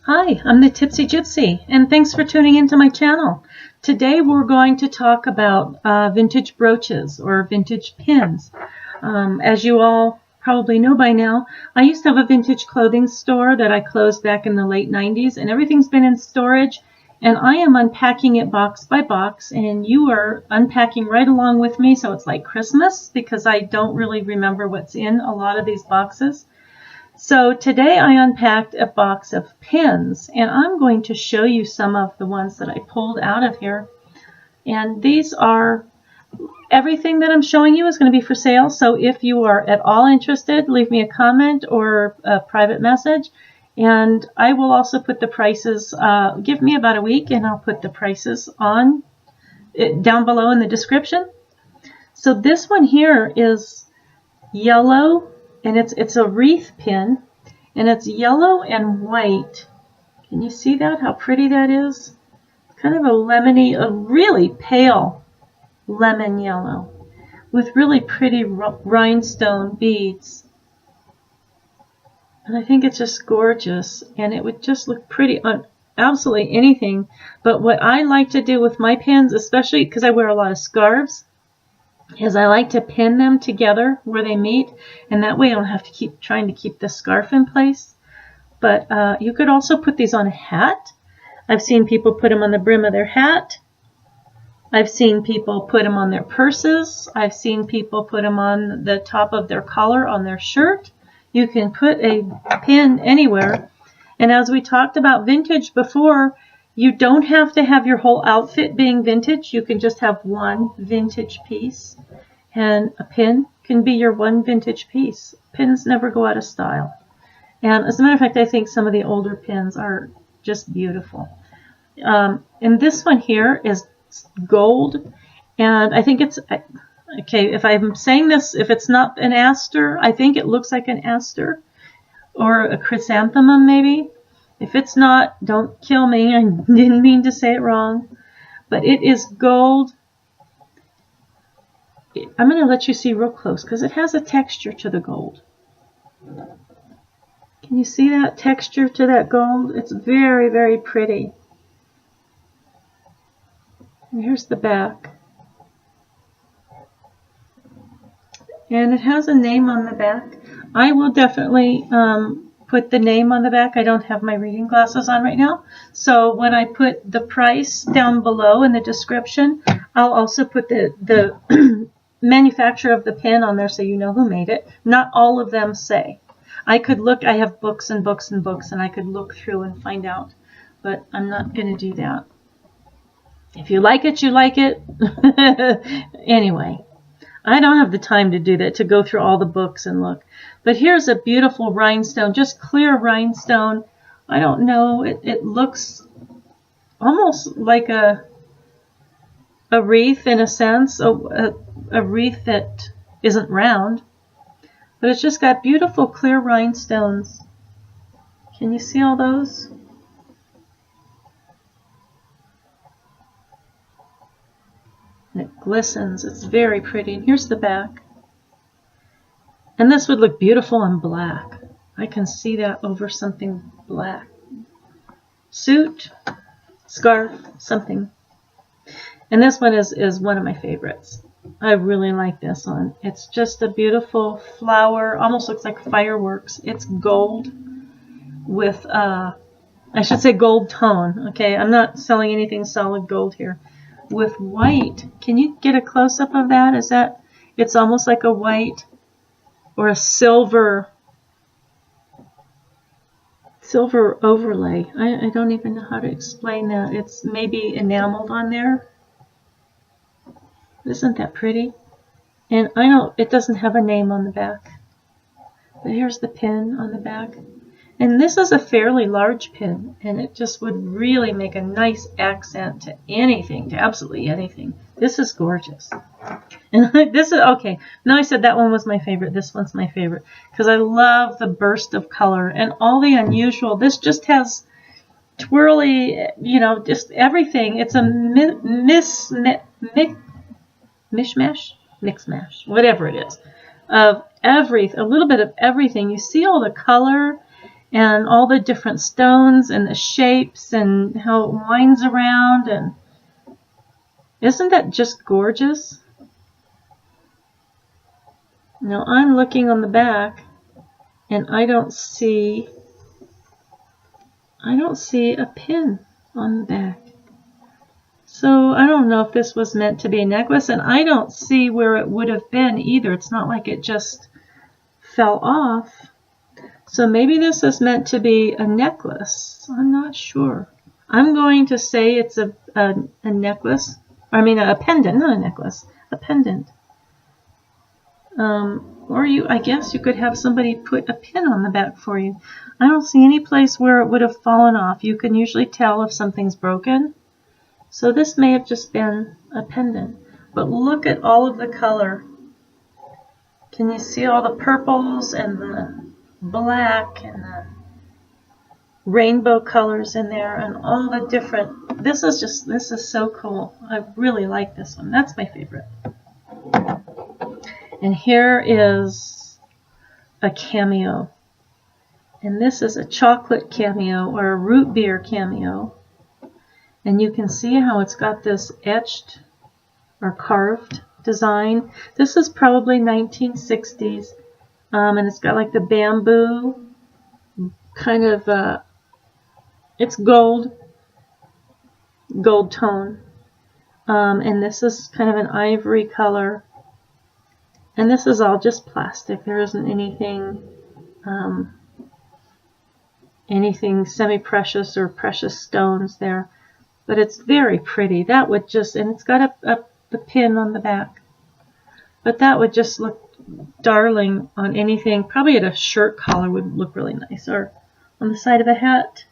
Hi, I'm the Tipsy Gypsy, and thanks for tuning into my channel. Today we're going to talk about vintage brooches or vintage pins. As you all probably know by now, I used to have a vintage clothing store that I closed back in the late 90s, and everything's been in storage, and I am unpacking it box by box, and you are unpacking right along with me, so it's like Christmas because I don't really remember what's in a lot of these boxes. So today I unpacked a box of pins, and I'm going to show you some of the ones that I pulled out of here. And these are, everything that I'm showing you is going to be for sale. So if you are at all interested, leave me a comment or a private message. And I will also put the prices, give me about a week and I'll put the prices on down below in the description. So this one here is yellow. And it's a wreath pin, and it's yellow and white. Can you see that? How pretty that is? Kind of a lemony, a really pale lemon yellow with really pretty rhinestone beads. And I think it's just gorgeous, and it would just look pretty on absolutely anything. But what I like to do with my pins, especially because I wear a lot of scarves, is I like to pin them together where they meet, and that way I don't have to keep trying to keep the scarf in place. But you could also put these on a hat. I've seen people put them on the brim of their hat. I've seen people put them on their purses. I've seen people put them on the top of their collar on their shirt. You can put a pin anywhere. And as we talked about vintage before, you don't have to have your whole outfit being vintage. You can just have one vintage piece, and a pin can be your one vintage piece. Pins never go out of style. And as a matter of fact, I think some of the older pins are just beautiful. And this one here is gold, and I think it's, okay, if I'm saying this, if it's not an aster, I think it looks like an aster or a chrysanthemum maybe. If it's not, don't kill me. I didn't mean to say it wrong. But it is gold. I'm going to let you see real close because it has a texture to the gold. Can you see that texture to that gold? It's very, very pretty. And here's the back. And it has a name on the back. I will definitely put the name on the back. I don't have my reading glasses on right now, so when I put the price down below in the description, I'll also put the manufacturer of the pin on there so you know who made it. Not all of them say. I could look, I have books and books and books, and I could look through and find out, but I'm not going to do that. If you like it, you like it. Anyway, I don't have the time to do that, to go through all the books and look. But here's a beautiful rhinestone, just clear rhinestone. I don't know, it looks almost like a wreath in a sense, a wreath that isn't round. But it's just got beautiful clear rhinestones. Can you see all those? And it glistens. It's very pretty. And here's the back. And this would look beautiful in black. I can see that over something black. Suit, scarf, something. And this one is one of my favorites. I really like this one. It's just a beautiful flower. Almost looks like fireworks. It's gold with, I should say gold tone. Okay, I'm not selling anything solid gold here. With white. Can you get a close-up of that? Is that, it's almost like a white or a silver overlay. I don't even know how to explain that. It's maybe enameled on there. Isn't that pretty? And I know it doesn't have a name on the back, but here's the pin on the back. And this is a fairly large pin, and it just would really make a nice accent to anything, to absolutely anything. This is gorgeous. And this is, okay, now I said that one was my favorite. This one's my favorite because I love the burst of color and all the unusual. This just has twirly, you know, just everything. It's a mix-mash, whatever it is, of a little bit of everything. You see all the color. and all the different stones and the shapes and how it winds around. And isn't that just gorgeous? Now I'm looking on the back and I don't see a pin on the back. So I don't know if this was meant to be a necklace, and I don't see where it would have been either. It's not like it just fell off. So maybe this is meant to be a necklace. I'm not sure. I'm going to say it's a necklace. I mean a pendant, not a necklace. A pendant. Or I guess you could have somebody put a pin on the back for you. I don't see any place where it would have fallen off. You can usually tell if something's broken. So this may have just been a pendant. But look at all of the color. Can you see all the purples and the black and the rainbow colors in there and all the different... This is so cool. I really like this one. That's my favorite. And here is a cameo. And this is a chocolate cameo or a root beer cameo. And you can see how it's got this etched or carved design. This is probably 1960s. And it's got like the bamboo kind of, it's gold tone. And this is kind of an ivory color. And this is all just plastic. There isn't anything semi-precious or precious stones there. But it's very pretty. That would just, and it's got the pin on the back. But that would just look darling on anything. Probably at a shirt collar would look really nice, or on the side of a hat.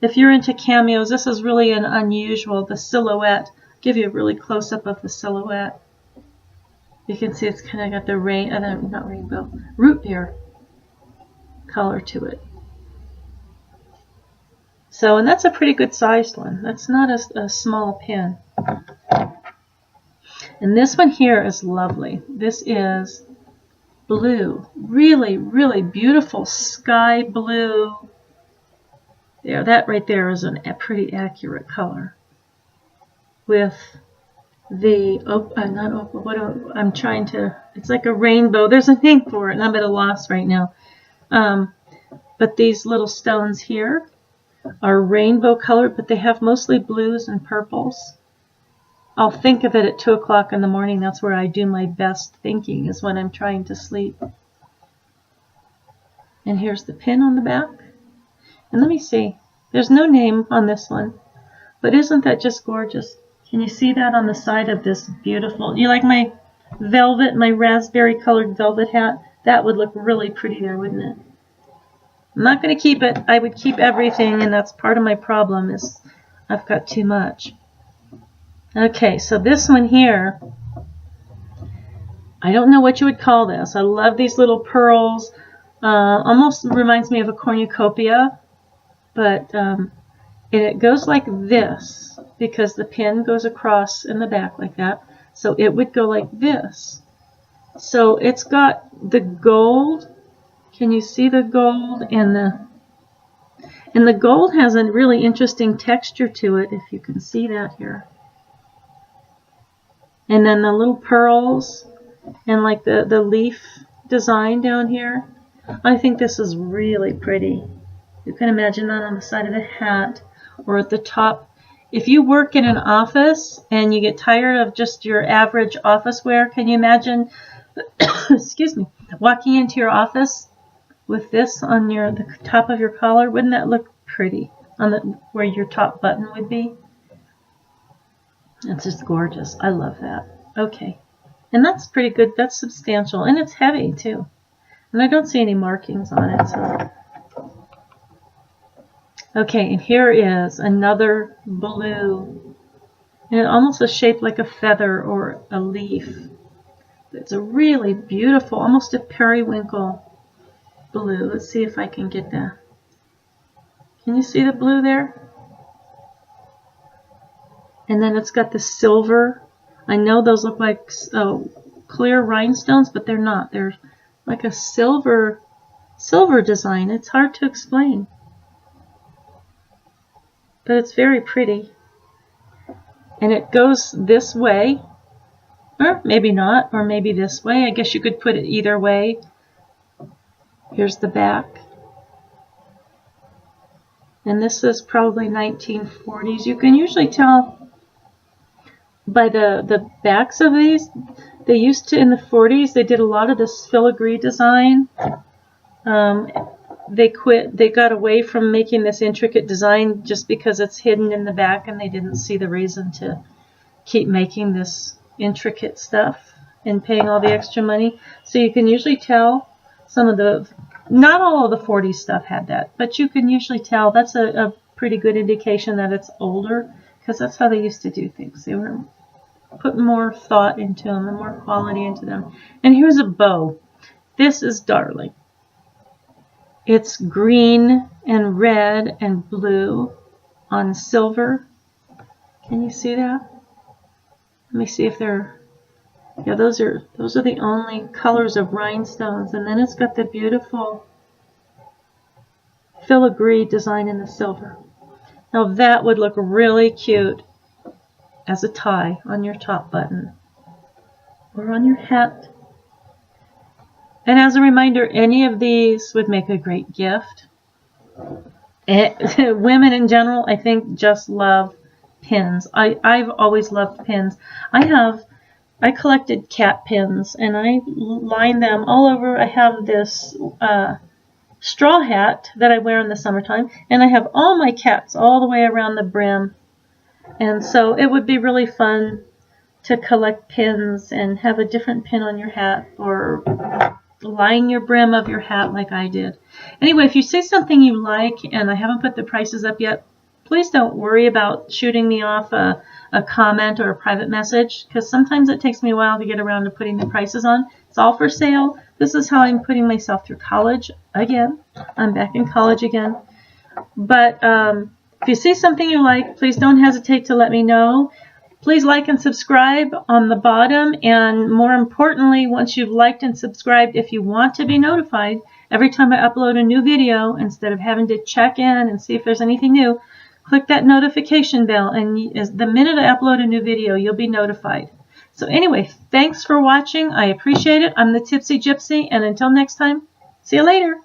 If you're into cameos, this is really an unusual, the silhouette. I'll give you a really close-up of the silhouette. You can see it's kind of got the root beer color to it. So, and that's a pretty good sized one. That's not a small pin. And this one here is lovely. This is blue. Really, really beautiful sky blue. There, that right there is a pretty accurate color. With the, it's like a rainbow. There's a name for it, and I'm at a loss right now. But these little stones here are rainbow colored, but they have mostly blues and purples. I'll think of it at 2 o'clock in the morning. That's where I do my best thinking, is when I'm trying to sleep. And here's the pin on the back. And let me see. There's no name on this one, but isn't that just gorgeous? Can you see that on the side of this beautiful... You like my velvet, my raspberry colored velvet hat? That would look really pretty there, wouldn't it? I'm not going to keep it. I would keep everything, and that's part of my problem, is I've got too much. Okay, so this one here, I don't know what you would call this. I love these little pearls. Almost reminds me of a cornucopia, but it goes like this because the pin goes across in the back like that. So it would go like this. So it's got the gold. Can you see the gold? And the gold has a really interesting texture to it, if you can see that here. And then the little pearls and like the leaf design down here. I think this is really pretty. You can imagine that on the side of the hat or at the top. If you work in an office and you get tired of just your average office wear, can you imagine, excuse me, walking into your office with this on the top of your collar? Wouldn't that look pretty on where your top button would be? It's just gorgeous. I love that. Okay. And that's pretty good. That's substantial. And it's heavy, too. And I don't see any markings on it. So. Okay, and here is another blue. And it almost is shaped like a feather or a leaf. It's a really beautiful, almost a periwinkle blue. Let's see if I can get that. Can you see the blue there? And then it's got the silver. I know those look like clear rhinestones, but they're not. They're like a silver silver design. It's hard to explain, but it's very pretty. And it goes this way, or maybe not, or maybe this way. I guess you could put it either way. Here's the back. And this is probably 1940s. You can usually tell by the backs of these. They used to, in the 40s, they did a lot of this filigree design. They got away from making this intricate design just because it's hidden in the back, and they didn't see the reason to keep making this intricate stuff and paying all the extra money. So you can usually tell some of the, not all of the 40s stuff had that, but you can usually tell. That's a pretty good indication that it's older, because that's how they used to do things. They were putting more thought into them and more quality into them. And here's a bow. This is darling. It's green and red and blue on silver. Can you see that? Let me see if they're, yeah, those are the only colors of rhinestones. And then it's got the beautiful filigree design in the silver. Now that would look really cute as a tie on your top button or on your hat. And as a reminder, any of these would make a great gift. Women in general, I think, just love pins. I've always loved pins. I collected cat pins, and I line them all over. I have this straw hat that I wear in the summertime, and I have all my cats all the way around the brim. And so it would be really fun to collect pins and have a different pin on your hat, or line your brim of your hat like I did. Anyway, if you see something you like and I haven't put the prices up yet, please don't worry about shooting me off a comment or a private message, because sometimes it takes me a while to get around to putting the prices on. It's all for sale. This is how I'm putting myself through college again. I'm back in college again. But if you see something you like, please don't hesitate to let me know. Please like and subscribe on the bottom, and more importantly, once you've liked and subscribed, if you want to be notified every time I upload a new video, instead of having to check in and see if there's anything new, click that notification bell, and the minute I upload a new video, you'll be notified. So anyway, thanks for watching. I appreciate it. I'm the Tipsy Gypsy, and until next time, see you later.